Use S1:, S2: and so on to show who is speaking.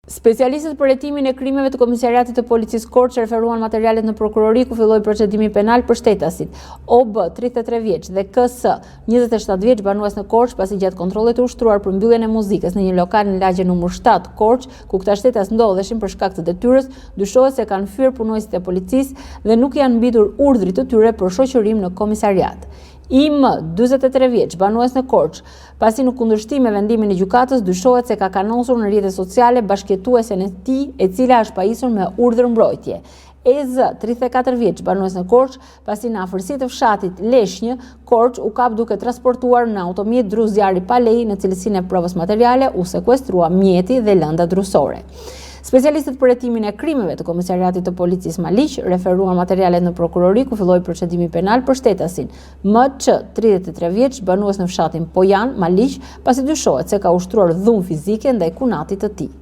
S1: Specialistët për hetimin e krimeve të Komisariatit të Policisë Korçë referuan materialet në prokurori ku filloi procedimi penal për shtetasit OB 33 vjeç dhe KS 27 vjeç banues në Korçë pasi gjatë kontrollit të ushtruar për mbylljen e muzikës në një lokal në lagje numër 7 Korçë, ku këta shtetas ndodheshin për shkak të detyrës, dyshohet se kanë fyer punojësit e policisë dhe nuk janë mbitur urdhrit të tyre për shoqërim në komisariat. IM 43 vjeç banues në Korçë, pasi në kundërshtim me vendimin e gjykatës, dyshohet se ka kanosur në rrjetet sociale bashkëjetuesen e tij, e cila është pajisur me urdhër mbrojtje. EZ 34 vjeç banues në Korçë, pasi në afërsi të fshatit Leshnjë, Korçë u kap duke transportuar në automjet dru zjarri pa leje, në cilësinë e provës materiale u sekuestrua mjeti dhe lënda drusore. Specialistët për hetimin e krimeve të Komisariatit të Policisë Maliq referuan materialet në prokurori ku filloi procedimi penal për shtetasin MÇ 33 vjeç banues në fshatin Pojan, Maliq, pasi dyshohet se ka ushtruar dhunë fizike ndaj kunatit të tij.